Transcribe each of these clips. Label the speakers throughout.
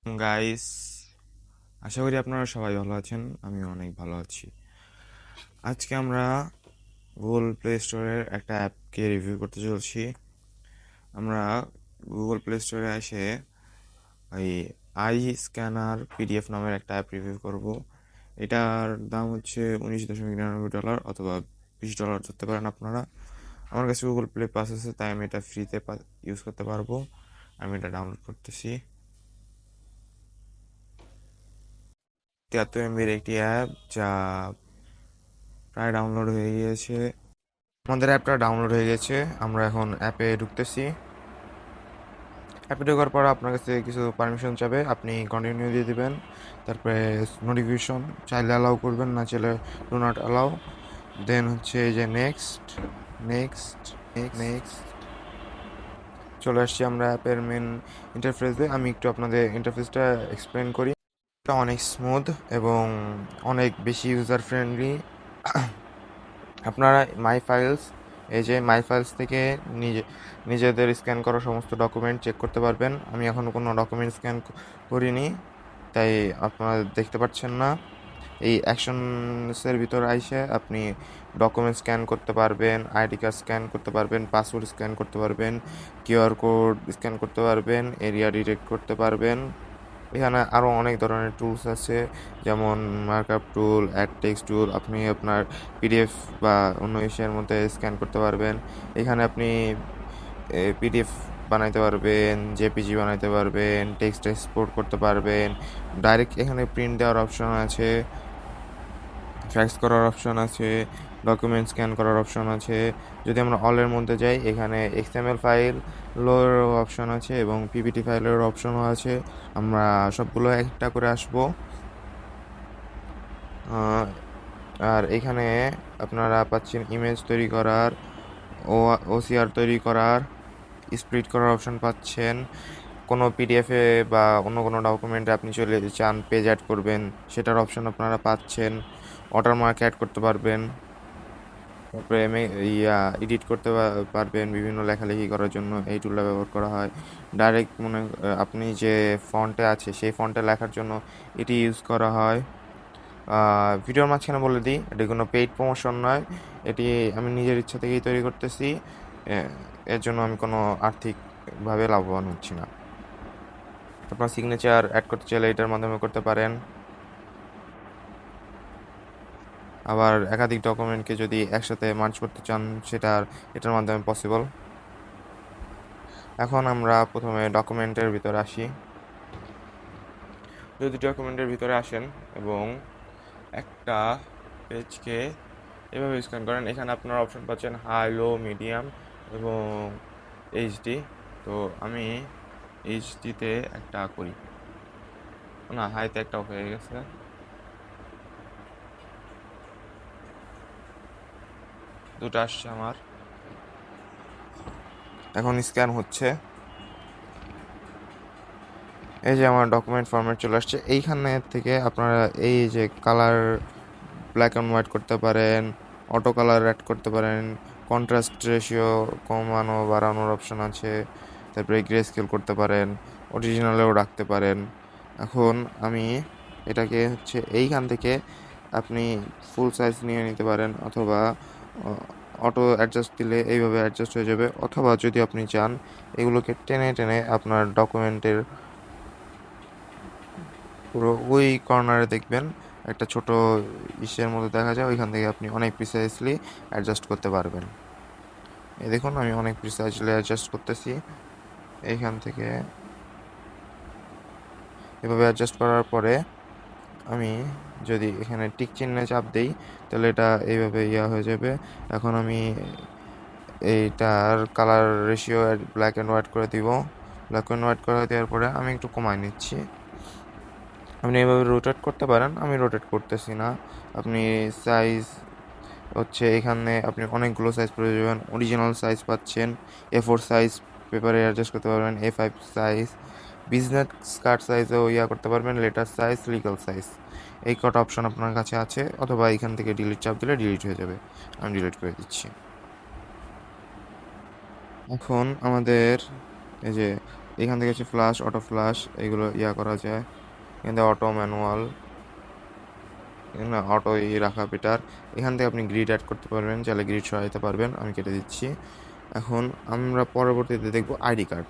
Speaker 1: Guys, আশা করি আপনারা সবাই ভালো আছেন। আমিও অনেক ভালো আছি। আজকে আমরা গুগল প্লে স্টোরের একটা অ্যাপকে রিভিউ করতে চলছি। আমরা গুগল প্লে স্টোরে এসে ওই আই স্ক্যানার পিডিএফ নামের একটা অ্যাপ রিভিউ করব। এটার দাম হচ্ছে $19.99 অথবা $20 ধরতে পারেন আপনারা। আমার কাছে গুগল প্লে পাস আছে, তাই আমি এটা ফ্রিতে ইউজ করতে পারবো। আমি এটা ডাউনলোড করতেছি। 73 MBর একটি অ্যাপ, যা প্রায় ডাউনলোড হয়ে গিয়েছে। আমাদের অ্যাপটা ডাউনলোড হয়ে গেছে। আমরা এখন অ্যাপে ঢুকতেছি। অ্যাপে ঢোকার পর আপনার কাছে কিছু পারমিশন চাবে, আপনি কন্টিনিউ দিয়ে দিবেন। তারপরে নোটিফিকেশন চাইলে অ্যালাউ করবেন, না চাইলে ডু নট অ্যালাউ। দেন হচ্ছে এই যে নেক্সট নেক্সট নেক্সট চলে আসছি আমরা অ্যাপের মেন ইন্টারফেসে। আমি একটু আপনাদের ইন্টারফেসটা এক্সপ্লেন করি। এটা অনেক স্মুথ এবং অনেক বেশি ইউজার ফ্রেন্ডলি। আপনারা মাই ফাইলস, এই যে মাই ফাইলস থেকে নিজেদের স্ক্যান করা সমস্ত ডকুমেন্ট চেক করতে পারবেন। আমি এখনও কোনো ডকুমেন্ট স্ক্যান করিনি, তাই আপনারা দেখতে পাচ্ছেন না। এই অ্যাকশনসের ভিতর আইসে আপনি ডকুমেন্ট স্ক্যান করতে পারবেন, আইডি কার্ড স্ক্যান করতে পারবেন, পাসওয়ার্ড স্ক্যান করতে পারবেন, কিউআর কোড স্ক্যান করতে পারবেন, এরিয়া ডিটেক্ট করতে পারবেন। এখানে আরও অনেক ধরনের টুলস আছে, যেমন মার্কআপ টুল, অ্যাড টেক্সট টুল। আপনি আপনার পিডিএফ বা অন্য ইসের মধ্যে স্ক্যান করতে পারবেন। এখানে আপনি পিডিএফ বানাইতে পারবেন, জেপিজি বানাইতে পারবেন, টেক্সট এক্সপোর্ট করতে পারবেন। ডাইরেক্ট এখানে প্রিন্ট দেওয়ার অপশন আছে, ফ্যাক্স করার অপশন আছে, ডকুমেন্ট স্ক্যান করার অপশন আছে। যদি আমরা অলের মধ্যে যাই, এখানে এক্সএমএল ফাইলের অপশন আছে এবং পিপিটি ফাইলের অপশনও আছে। আমরা সবগুলো একটা করে আসবো। আর এখানে আপনারা পাচ্ছেন ইমেজ তৈরি করার, ওসিআর তৈরি করার, স্প্লিট করার অপশন পাচ্ছেন। কোনো পিডিএফে বা অন্য কোনো ডকুমেন্টে আপনি চলে চান পেজ অ্যাড করবেন, সেটার অপশন আপনারা পাচ্ছেন। ওয়াটারমার্ক অ্যাড করতে পারবেন, তারপরে এডিট করতে পারবেন। বিভিন্ন লেখালেখি করার জন্য এই টুলটা ব্যবহার করা হয়। ডাইরেক্ট আপনি যে ফন্টে আছে সেই ফন্টে লেখার জন্য এটি ইউজ করা হয়। ভিডিওর মাঝখানে বলে দিই, এটি কোনো পেইড প্রমোশন নয়, এটি আমি নিজের ইচ্ছা থেকেই তৈরি করতেছি। এর জন্য আমি কোনো আর্থিকভাবে লাভবান হচ্ছি না। আপনার সিগনেচার অ্যাড করতে চাইলে এটার মাধ্যমে করতে পারেন। আবার একাধিক ডকুমেন্টকে যদি একসাথে মার্জ করতে চান, এটার মাধ্যমে পসিবল। এখন আমরা প্রথমে ডকুমেন্টের ভিতরে আসি। যদি ডকুমেন্টের ভিতরে আসেন এবং একটা পেজকে এভাবে স্ক্যান করেন, এখানে আপনারা অপশন পাচ্ছেন হাই, লো, মিডিয়াম এবং এইচডি। তো আমি এইচডিতে একটা করি, না হাইতে একটা হয়ে গেছে। দুটো আসছে আমার। এখন স্ক্যান হচ্ছে। এই যে আমার ডকুমেন্ট ফরম্যাট চলে আসছে। এইখানে থেকে আপনারা এই যে কালার ব্ল্যাক অ্যান্ড হোয়াইট করতে পারেন, অটো কালার অ্যাড করতে পারেন, কন্ট্রাস্ট রেশিও কমানো বাড়ানোর অপশন আছে, তারপরে গ্রে স্কেল করতে পারেন, অরিজিনালেও রাখতে পারেন। এখন আমি এটাকে হচ্ছে এইখান থেকে আপনি ফুল সাইজ নিয়ে নিতে পারেন, অথবা অটো অ্যাডজাস্ট দিলে এইভাবে অ্যাডজাস্ট হয়ে যাবে। অথবা যদি আপনি চান, এগুলোকে টেনে টেনে আপনার ডকুমেন্টের পুরো ওই কর্নারে দেখবেন একটা ছোট ইসের মধ্যে দেখা যায়, ওইখান থেকে আপনি অনেক প্রিসাইজলি অ্যাডজাস্ট করতে পারবেন। এই দেখুন, আমি অনেক প্রিসাইজলি অ্যাডজাস্ট করতেছি। এইখান থেকে এভাবে অ্যাডজাস্ট করার পরে আমি যদি এখানে টিক চিহ্নে চাপ দিই, তাহলে এটা এইভাবে হয়ে যাবে। এখন আমি এইটার colour ratio black and white করে দিব। ব্ল্যাক অ্যান্ড হোয়াইট করে দেওয়ার পরে আমি একটু কমায় নিচ্ছি। আপনি এভাবে রোটেট করতে পারেন, আমি রোটেট করতেছি না। আপনি সাইজ হচ্ছে এখানে আপনি অনেকগুলো সাইজ পেয়ে যাবেন। অরিজিনাল সাইজ পাচ্ছেন, A4 সাইজ পেপারে অ্যাডজাস্ট করতে পারবেন, A5 সাইজ, বিজনেস কার্ড সাইজেও করতে পারবেন, লেটার সাইজ, লিগাল সাইজ। এই কটা অপশন আপনার কাছে আছে। অথবা এখান থেকে ডিলিট চাপ দিলে ডিলিট হয়ে যাবে। আমি ডিলিট করে দিচ্ছি। এখন আমাদের এই যে এখান থেকে হচ্ছে ফ্লাশ, অটো ফ্লাশ, এগুলো করা যায়। এখান থেকে অটো ম্যানুয়াল, এখানে অটো রাখা বেটার। এখান থেকে আপনি গ্রিড অ্যাড করতে পারবেন, চাইলে গ্রিড সরাইতে পারবেন, আমি কেটে দিচ্ছি। এখন আমরা পরবর্তীতে দেখব আইডি কার্ড।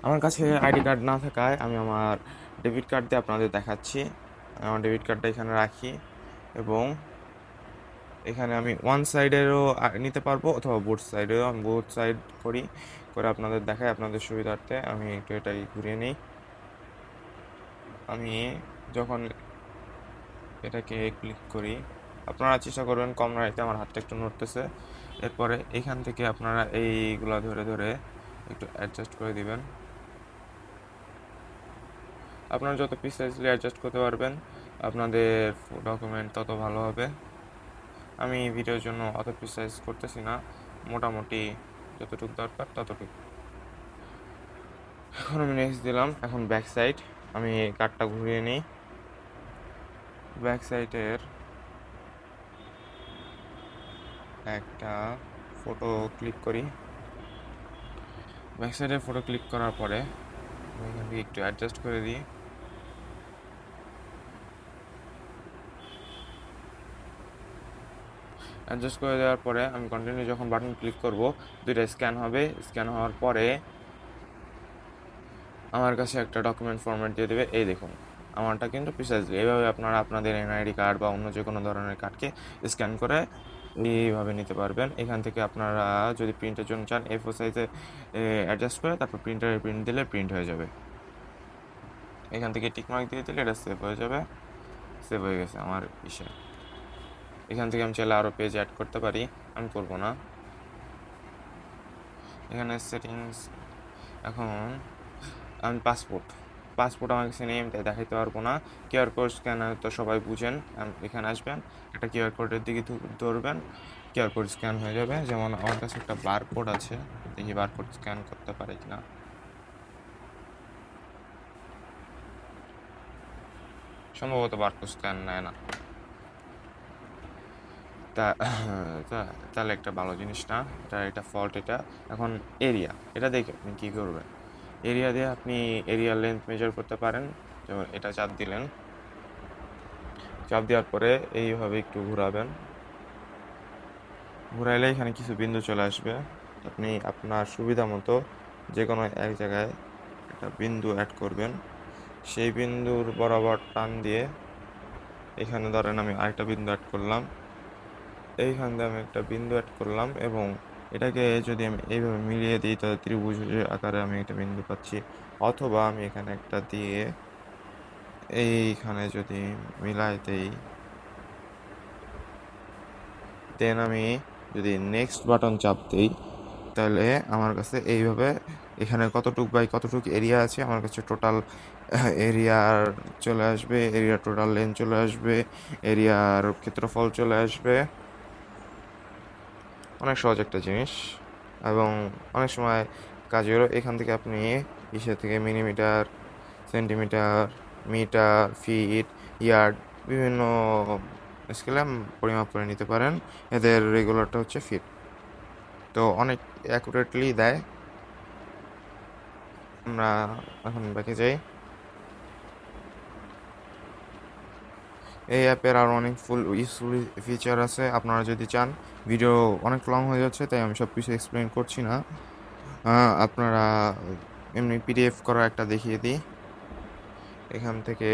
Speaker 1: আমার কাছে আইডি কার্ড না থাকায় আমি আমার ডেবিট কার্ড দিয়ে আপনাদের দেখাচ্ছি। আমার ডেবিট কার্ডটা এখানে রাখি এবং এখানে আমি ওয়ান সাইডেরও নিতে পারবো অথবা বোথ সাইডেরও। আমি বোথ সাইড করে আপনাদের দেখাই আপনাদের সুবিধার্থে। আমি একটু এটাই ঘুরিয়ে নিই। আমি যখন এটাকে ক্লিক করি, আপনারা চেষ্টা করবেন কম রাখতে, আমার হাতটা একটু নড়তেছে। এরপরে এখান থেকে আপনারা এইগুলা ধরে ধরে একটু অ্যাডজাস্ট করে দিবেন। আপনারা যত প্রিসাইজলি অ্যাডজাস্ট করতে পারবেন আপনাদের ডকুমেন্ট তত ভালো হবে। আমি ভিডিওর জন্য অত প্রিসাইজ করতেছি না, মোটামুটি যতটুকু দরকার ততটুকু। এখন আমি নেক্সট দিলাম। এখন ব্যাক সাইড, আমি কার্ডটা ঘুরিয়ে নিই। ব্যাক সাইডের একটা ফটো ক্লিক করি। ব্যাক সাইডের ফটো ক্লিক করার পরে আমি এখান থেকে একটু অ্যাডজাস্ট করে দিই। অ্যাডজাস্ট করে দেওয়ার পরে আমি কন্টিনিউ যখন বাটন ক্লিক করব, দুইটা স্ক্যান হবে। স্ক্যান হওয়ার পরে আমার কাছে একটা ডকুমেন্ট ফরম্যাট দিয়ে দেবে। এই দেখুন, আমারটা কিন্তু প্রিসাইজলি। এইভাবে আপনারা আপনাদের এনআইডি কার্ড বা অন্য যে কোনো ধরনের কার্ডকে স্ক্যান করে এইভাবে নিতে পারবেন। এখান থেকে আপনারা যদি প্রিন্টের জন্য চান A4 সাইজে অ্যাডজাস্ট করে তারপর প্রিন্টারে প্রিন্ট দিলে প্রিন্ট হয়ে যাবে। এখান থেকে টিকমার্ক দিয়ে দিলে এটা সেভ হয়ে যাবে। সেভ হয়ে গেছে আমার ইসে। এখান থেকে আমি চাইলে আরও পেজ অ্যাড করতে পারি, আমি করব না। এখানে সেটিংস, এখন আমি পাসপোর্ট আমার কাছে নেই, আমি তাই দেখাইতে পারবো না। কিউআর কোড স্ক্যানার তো সবাই বুঝেন। এখানে আসবেন, একটা কিউআর কোডের দিকে ধরবেন, কিউআর কোড স্ক্যান হয়ে যাবে। যেমন আমার কাছে একটা বারকোড আছে, দেখি বারকোড স্ক্যান করতে পারে কিনা। সম্ভবত বারকোড স্ক্যান নেয় না। তাহলে একটা ভালো জিনিস না, এটা ফল্ট। এটা এখন এরিয়া, এটা দেখে আপনি কী করবেন। এরিয়া দিয়ে আপনি এরিয়া লেন্থ মেজার করতে পারেন। যেমন এটা চাপ দিলেন, চাপ দেওয়ার পরে এইভাবে একটু ঘোরাবেন। ঘোরাইলে এখানে কিছু বিন্দু চলে আসবে। আপনি আপনার সুবিধা মতো যে কোনো এক জায়গায় একটা বিন্দু অ্যাড করবেন। সেই বিন্দুর বরাবর টান দিয়ে এখানে ধরেন আমি আরেকটা বিন্দু অ্যাড করলাম। এইখান দিয়ে আমি একটা বিন্দু অ্যাড করলাম এবং এটাকে যদি আমি এইভাবে মিলিয়ে দিই তাহলে ত্রিভুজ আকারে আমি একটা বিন্দু পাচ্ছি। অথবা আমি এখানে একটা দিয়ে এইখানে যদি মিলাই দেই, দেন আমি যদি নেক্সট বাটন চাপ দিই তাহলে আমার কাছে এইভাবে এখানে কতটুক বাই কতটুক এরিয়া আছে আমার কাছে টোটাল এরিয়ার চলে আসবে, এরিয়া টোটাল লেন্থ চলে আসবে, এরিয়ার ক্ষেত্রফল চলে আসবে। অনেক সহজ একটা জিনিস এবং অনেক সময় কাজেরও। এখান থেকে আপনি থেকে millimetre, centimetre, metre, feet, yard বিভিন্ন স্কেলে পরিমাপ করে নিতে পারেন। এদের রেগুলারটা হচ্ছে ফিট, তো অনেক অ্যাকুরেটলি দেয়। আমরা এখন ব্যাকে যাই। এই অ্যাপের আরও অনেক ইউজফুল ফিচার আছে। আপনারা যদি চান, ভিডিও অনেক লং হয়ে যাচ্ছে তাই আমি সব কিছু এক্সপ্লেন করছি না। আপনারা এমনি পিডিএফ করা একটা দেখিয়ে দিই। এখান থেকে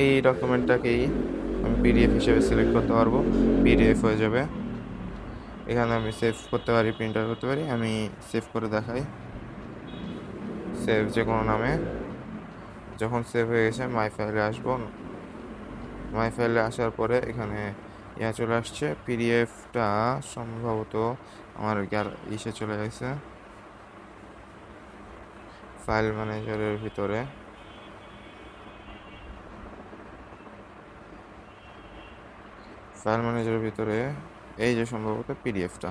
Speaker 1: এই ডকুমেন্টটাকেই আমি পিডিএফ হিসেবে সিলেক্ট করতে পারবো, পিডিএফ হয়ে যাবে। এখানে আমি সেভ করতে পারি, প্রিন্টার করতে পারি। আমি সেভ করে দেখাই, সেভ যে কোনো নামে। যখন সেভ হয়ে গেছে মাই ফাইলে আসবো। মাই ফাইলে আসার পরে এখানে চলে আসছে। পিডিএফটা সম্ভবত আমার ইসে চলে গেছে, ফাইল ম্যানেজারের ভিতরে। ফাইল ম্যানেজারের ভিতরে এই যে সম্ভবত পিডিএফটা,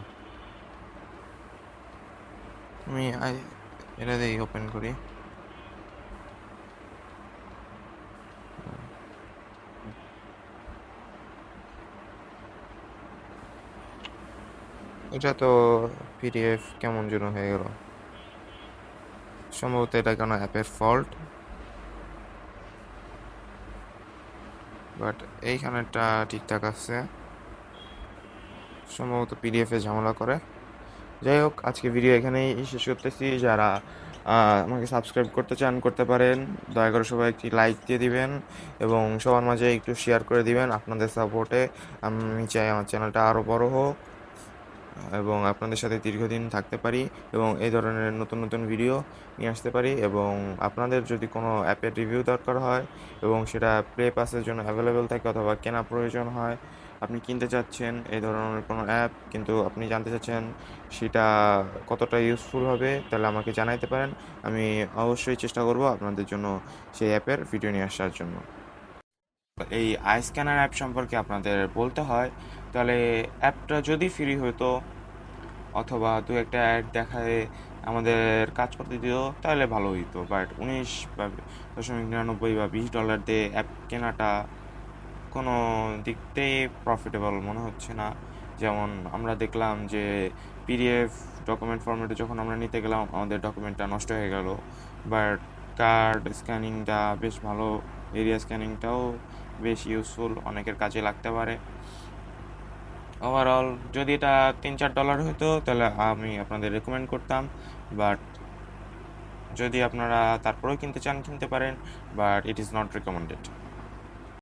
Speaker 1: আমি এটা দিয়ে ওপেন করি। এটা তো পিডিএফ কেমন যেন হয়ে গেল, সম্ভবত এটা কোনো অ্যাপের ফল্ট, বাট এইখানেরটা ঠিকঠাক আছে, সম্ভবত পিডিএফে ঝামেলা করে। যাই হোক, আজকে ভিডিও এখানেই শেষ করতেছি। যারা আমাকে সাবস্ক্রাইব করতে চান করতে পারেন, দয়া করে সবাই একটি লাইক দিয়ে দিবেন এবং সবার মাঝে একটু শেয়ার করে দিবেন। আপনাদের সাপোর্টে আমি চাই আমার চ্যানেলটা আরও বড় হোক এবং আপনাদের সাথে দীর্ঘদিন থাকতে পারি এবং এই ধরনের নতুন নতুন ভিডিও নিয়ে আসতে পারি। এবং আপনাদের যদি কোনো অ্যাপের রিভিউ দরকার হয় এবং সেটা প্লে পাসের জন্য অ্যাভেলেবেল থাকে অথবা কেনা প্রয়োজন হয়, আপনি কিনতে চাচ্ছেন এই ধরনের কোনো অ্যাপ কিন্তু আপনি জানতে চাচ্ছেন সেটা কতটা ইউজফুল হবে, তাহলে আমাকে জানাইতে পারেন। আমি অবশ্যই চেষ্টা করব আপনাদের জন্য সেই অ্যাপের ভিডিও নিয়ে আসার জন্য। এই আই স্ক্যানার অ্যাপ সম্পর্কে আপনাদের বলতে হয়, তাহলে অ্যাপটা যদি ফ্রি হতো অথবা দু একটা অ্যাড দেখায় আমাদের কাজ করতে দিত তাহলে ভালো হইতো, বাট 19.99 বা $20 দিয়ে অ্যাপ কেনাটা কোনো দিকতেই প্রফিটেবল মনে হচ্ছে না। যেমন আমরা দেখলাম যে পিডিএফ ডকুমেন্ট ফরম্যাটে যখন আমরা নিতে গেলাম আমাদের ডকুমেন্টটা নষ্ট হয়ে গেল, বাট কার্ড স্ক্যানিংটা বেশ ভালো, এরিয়া স্ক্যানিংটাও বেশ ইউজফুল, অনেকের কাজে লাগতে পারে। ওভারঅল যদি এটা $3-4 হতো তাহলে আমি আপনাদের রেকমেন্ড করতাম, বাট যদি আপনারা তারপরেও কিনতে চান কিনতে পারেন, but it is not recommended.